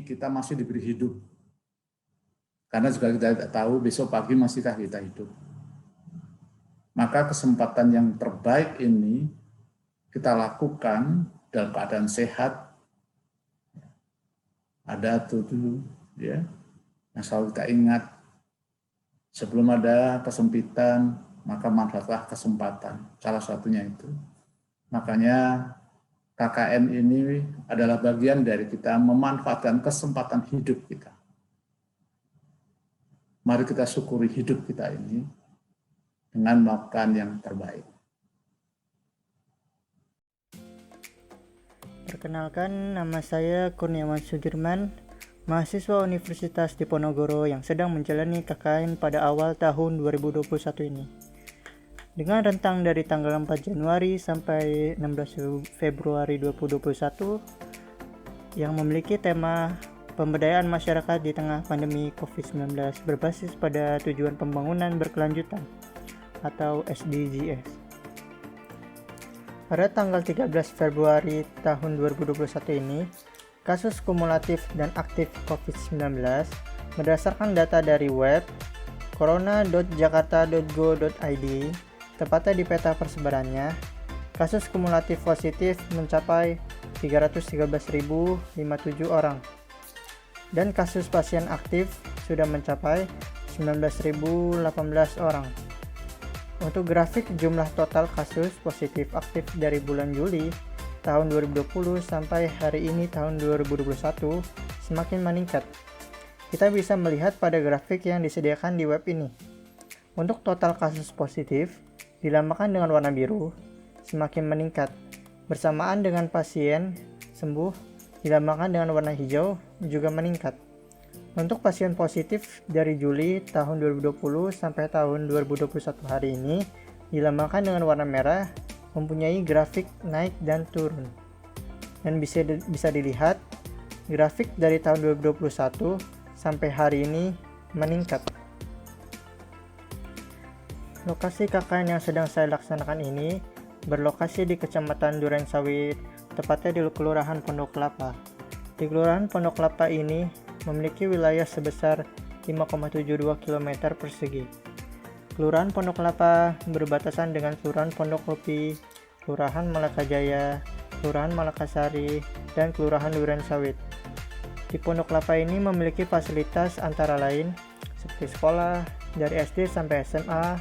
kita masih diberi hidup. Karena juga kita tidak tahu besok pagi masihkah kita hidup. Maka kesempatan yang terbaik ini kita lakukan dalam keadaan sehat. Ada tuh ya, yang selalu kita ingat. Sebelum ada kesempitan, maka manfaatlah kesempatan. Salah satunya itu. Makanya KKN ini adalah bagian dari kita memanfaatkan kesempatan hidup kita. Mari kita syukuri hidup kita ini dengan melakukan yang terbaik. Perkenalkan, nama saya Kurniawan Sudirman, mahasiswa Universitas Diponegoro yang sedang menjalani KKN pada awal tahun 2021 ini. Dengan rentang dari tanggal 4 Januari sampai 16 Februari 2021 yang memiliki tema pemberdayaan masyarakat di tengah pandemi COVID-19 berbasis pada tujuan pembangunan berkelanjutan atau SDGs. Pada tanggal 13 Februari tahun 2021 ini, kasus kumulatif dan aktif COVID-19 berdasarkan data dari web corona.jakarta.go.id, tepatnya di peta persebarannya, kasus kumulatif positif mencapai 313.057 orang, dan kasus pasien aktif sudah mencapai 19.018 orang. Untuk grafik jumlah total kasus positif aktif dari bulan Juli tahun 2020 sampai hari ini tahun 2021 semakin meningkat. Kita bisa melihat pada grafik yang disediakan di web ini. Untuk total kasus positif dilambangkan dengan warna biru semakin meningkat, bersamaan dengan pasien sembuh dilambangkan dengan warna hijau juga meningkat. Untuk pasien positif dari Juli tahun 2020 sampai tahun 2021 hari ini dilambangkan dengan warna merah, mempunyai grafik naik dan turun. Dan bisa dilihat grafik dari tahun 2021 sampai hari ini meningkat. Lokasi KKN yang sedang saya laksanakan ini berlokasi di Kecamatan Durensawit, tepatnya di Kelurahan Pondok Kelapa. Di Kelurahan Pondok Kelapa ini memiliki wilayah sebesar 5,72 km persegi. Kelurahan Pondok Kelapa berbatasan dengan Kelurahan Pondok Kopi, Kelurahan Malakajaya, Kelurahan Malakasari, dan Kelurahan Durensawit. Di Pondok Kelapa ini memiliki fasilitas antara lain seperti sekolah dari SD sampai SMA,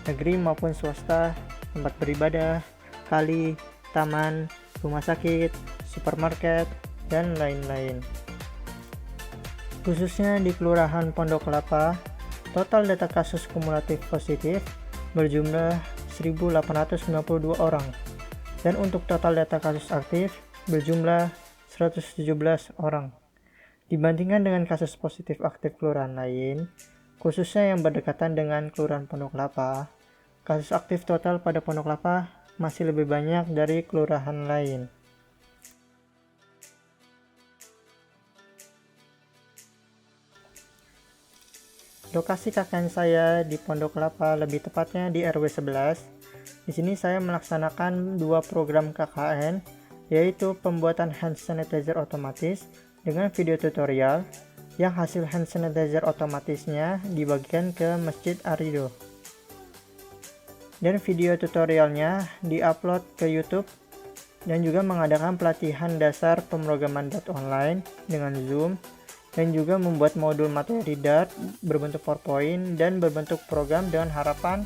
negeri maupun swasta, tempat beribadah, kali, taman, rumah sakit, supermarket, dan lain-lain. Khususnya di Kelurahan Pondok Kelapa, total data kasus kumulatif positif berjumlah 1.892 orang, dan untuk total data kasus aktif berjumlah 117 orang. Dibandingkan dengan kasus positif aktif kelurahan lain, khususnya yang berdekatan dengan Kelurahan Pondok Kelapa, kasus aktif total pada Pondok Kelapa masih lebih banyak dari kelurahan lain. Lokasi KKN saya di Pondok Kelapa, lebih tepatnya di RW 11. Di sini saya melaksanakan dua program KKN, yaitu pembuatan hand sanitizer otomatis dengan video tutorial, yang hasil hand sanitizer otomatisnya dibagikan ke Masjid Arido. Dan video tutorialnya diupload ke YouTube, dan juga mengadakan pelatihan dasar pemrograman Dart online dengan Zoom, dan juga membuat modul materi Dart berbentuk PowerPoint dan berbentuk program dengan harapan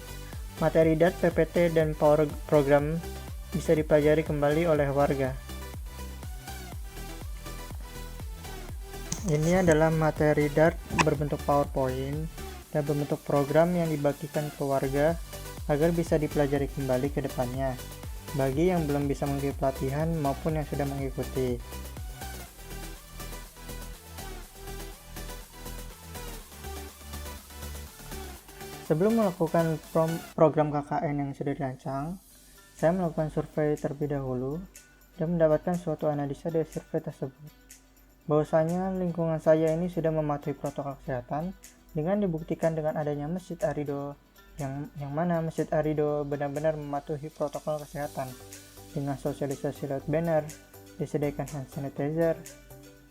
materi Dart, PPT, dan Power program bisa dipelajari kembali oleh warga. Ini adalah materi Dart berbentuk PowerPoint dan berbentuk program yang dibagikan ke warga agar bisa dipelajari kembali ke depannya bagi yang belum bisa mengikuti pelatihan maupun yang sudah mengikuti. Sebelum melakukan program KKN yang sudah dirancang, saya melakukan survei terlebih dahulu dan mendapatkan suatu analisa dari survei tersebut. Bahwasanya lingkungan saya ini sudah mematuhi protokol kesehatan dengan dibuktikan dengan adanya Masjid Arido, yang mana Masjid Arido benar-benar mematuhi protokol kesehatan dengan sosialisasi lewat banner, disediakan hand sanitizer,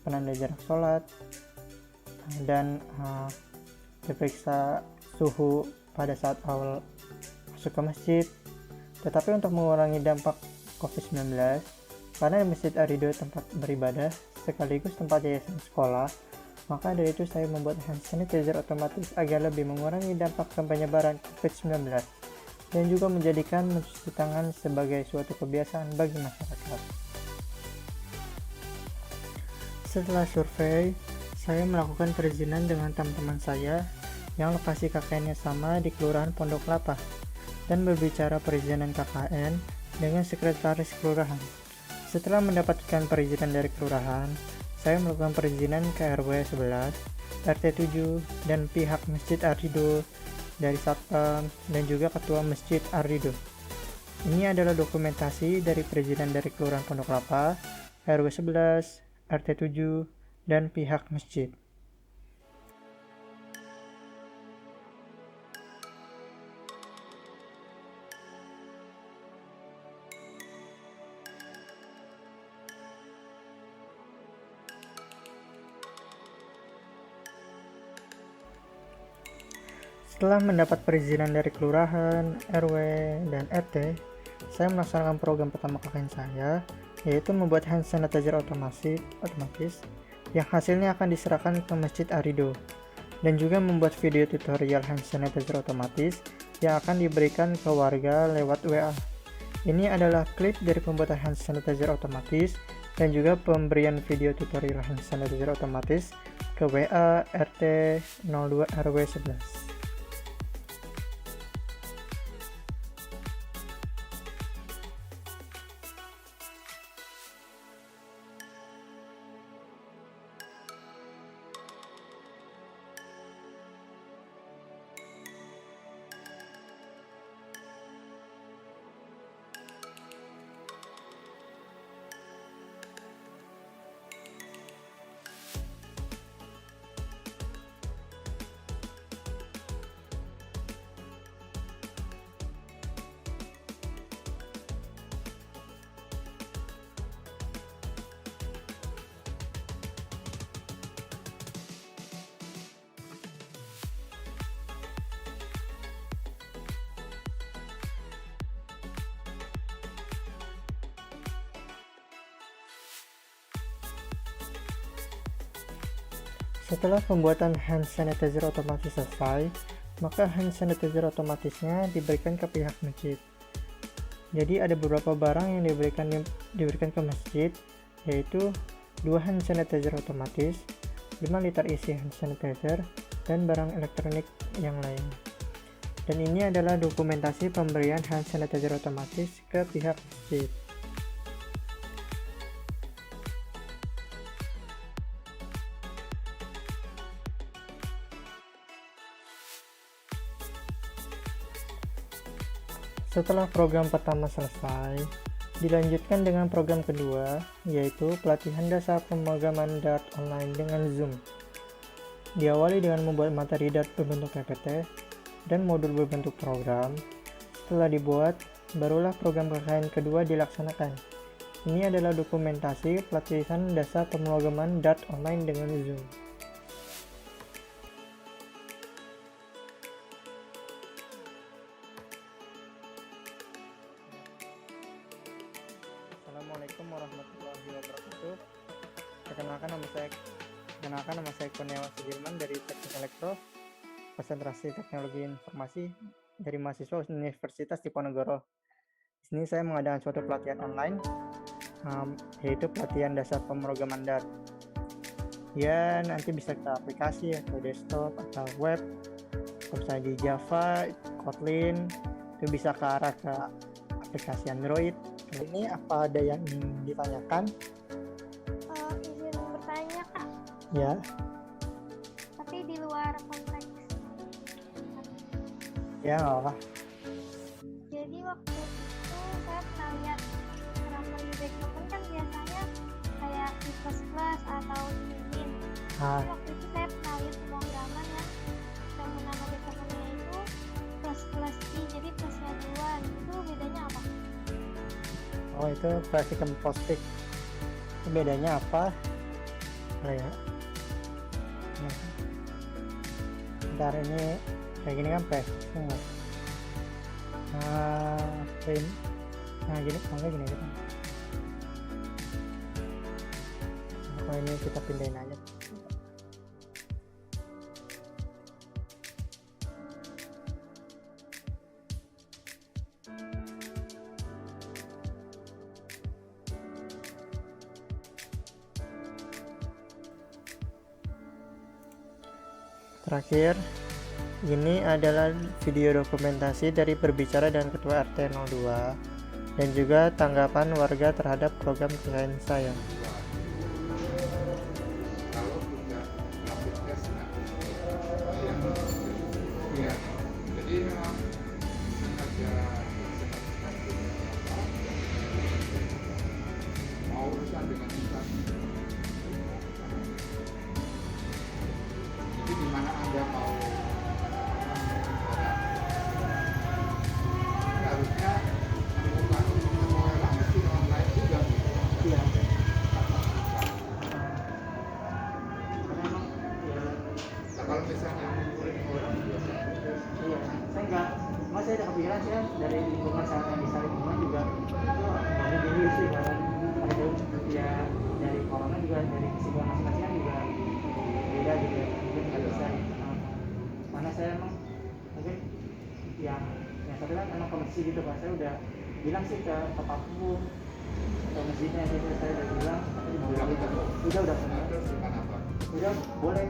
penanda jarak sholat, dan diperiksa suhu pada saat awal masuk ke masjid. Tetapi untuk mengurangi dampak COVID-19, karena Masjid Ar-Ridho tempat beribadah sekaligus tempat yayasan sekolah, maka dari itu saya membuat hand sanitizer otomatis agar lebih mengurangi dampak penyebaran COVID-19 dan juga menjadikan mencuci tangan sebagai suatu kebiasaan bagi masyarakat. Setelah survei, saya melakukan perizinan dengan teman-teman saya yang lokasi KKN-nya sama di Kelurahan Pondok Kelapa dan berbicara perizinan KKN dengan sekretaris kelurahan. Setelah mendapatkan perizinan dari kelurahan, saya melakukan perizinan ke RW 11, RT 7, dan pihak Masjid Ar-Ridho dari Satpam dan juga Ketua Masjid Ar-Ridho. Ini adalah dokumentasi dari perizinan dari Kelurahan Pondok Kelapa, RW 11, RT 7, dan pihak masjid. Setelah mendapat perizinan dari kelurahan, RW, dan RT, saya melaksanakan program pertama KKN saya, yaitu membuat hand sanitizer otomatis yang hasilnya akan diserahkan ke Masjid Ar-Ridho, dan juga membuat video tutorial hand sanitizer otomatis yang akan diberikan ke warga lewat WA. Ini adalah klip dari pembuatan hand sanitizer otomatis dan juga pemberian video tutorial hand sanitizer otomatis ke WA RT 02 RW 11. Setelah pembuatan hand sanitizer otomatis selesai, maka hand sanitizer otomatisnya diberikan ke pihak masjid. Jadi ada beberapa barang yang diberikan ke masjid, yaitu 2 hand sanitizer otomatis, 5 liter isi hand sanitizer, dan barang elektronik yang lain. Dan ini adalah dokumentasi pemberian hand sanitizer otomatis ke pihak masjid. Setelah program pertama selesai, dilanjutkan dengan program kedua, yaitu pelatihan dasar pemrograman Dart online dengan Zoom. Diawali dengan membuat materi Dart berbentuk PPT dan modul berbentuk program. Setelah dibuat, barulah program KKN kedua dilaksanakan. Ini adalah dokumentasi pelatihan dasar pemrograman Dart online dengan Zoom. Assalamualaikum warahmatullahi wabarakatuh. Perkenalkan nama saya Kurniawan Sudirman dari Teknik Elektro, konsentrasi Teknologi Informasi dari mahasiswa Universitas Diponegoro. Di sini saya mengadakan suatu pelatihan online, yaitu pelatihan dasar pemrograman Dart. Ya, nanti bisa ke aplikasi atau desktop atau web, misalnya di Java, Kotlin, itu bisa ke arah ke aplikasi Android. Ini apa ada yang ingin ditanyakan? Izin bertanya, Kak. Ya. Tapi di luar konteks. Ya, nggak apa. Jadi waktu itu saya pernah lihat kenapa di Backbone kan biasanya kayak C++ atau Cimin. Tapi waktu itu saya pernah lihat pemrograman yang nama Backbone-nya itu ++i, jadi plusnya 2. Itu bedanya apa? Oh, itu versi postfix. Itu bedanya apa? Oh ya. Ntar ini kayak gini kan press semua. Frame. Nah gini, enggak gini gitu. Nah, ini kita pindahin aja. Terakhir, ini adalah video dokumentasi dari berbicara dan Ketua RT 02 dan juga tanggapan warga terhadap program KKN saya. Kalau tidak rapid test ya, jadi memang ada mau urusan dengan kita. Jadi di mana Anda mau harusnya bukan semua orang mesti online juga gitu. Iya. Nah, kalau misalnya mengumpulin orang biasa. Iya, saya enggak, mas saya ada kepikiran sih dari lingkungan saya yang di lingkungan juga itu banyak gini sih bahkan ada ya dari corona juga dari kesibukan masing-masing juga beda gitu ya, mungkin nggak bisa mana saya emang mungkin yang satu kan emang kondisi gitu pak, saya udah bilang sih ke Papua atau masjidnya gitu, saya udah bilang tapi udah semua udah boleh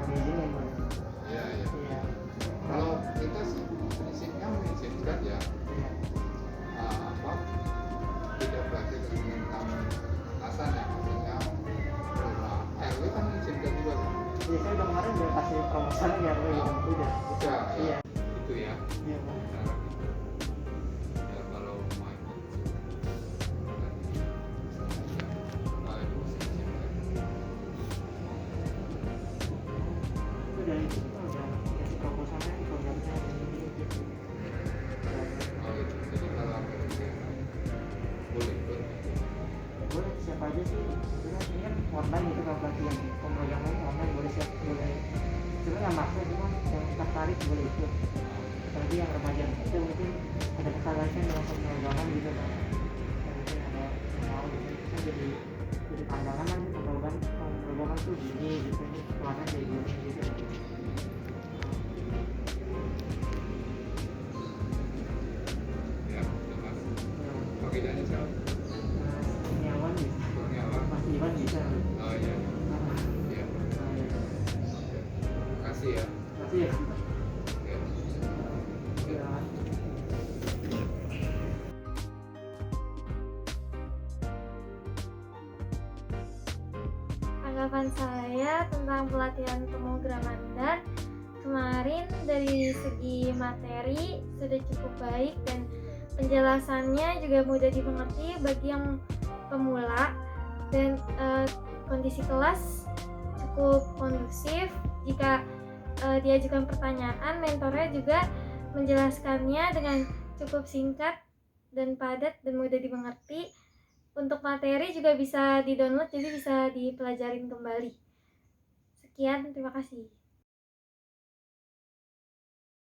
diizinin boleh. Iya. Iya. Kalau kita sih prinsipnya mengizinkan ya, Iya. Tidak berarti tentang atasan ya, maksudnya RW kan mengizinkan juga kan? Iya, saya udah kemarin udah kasih promosi ya RW gitu, udah. Udah, Iya. Itu ya. Iya Pak. Cara gitu. Ya kalau mau ikut Itu dari itu kita udah kasih proposalnya programnya gitu. jadi kalau ada boleh ikut. Boleh siapa aja sih, ini kan online gitu kalau pelatihan pemrograman online boleh siap boleh. Cuma nggak maksa, cuma yang tertarik boleh ikut. Apalagi yang remaja itu mungkin ada ketertarikan dengan pemrograman gitu kan. Mungkin ada yang mau gitu, kan jadi pandangan aja pemrograman tuh gini gitu, ini keluarnya kayak gini gitu. Ya, Mas. Oke, jadi siapa? Kurniawan bisa, Kurniawan. Mas Iwan bisa. Oh iya. Iya. Terima kasih ya. Masih ya. Oke. Ya. Tanggapan saya tentang pelatihan pemrograman dan kemarin dari segi materi sudah cukup baik dan penjelasannya juga mudah dimengerti bagi yang pemula dan kondisi kelas cukup kondusif. Jika diajukan pertanyaan, mentornya juga menjelaskannya dengan cukup singkat dan padat dan mudah dimengerti. Untuk materi juga bisa di-download, jadi bisa dipelajarin kembali. Sekian, terima kasih.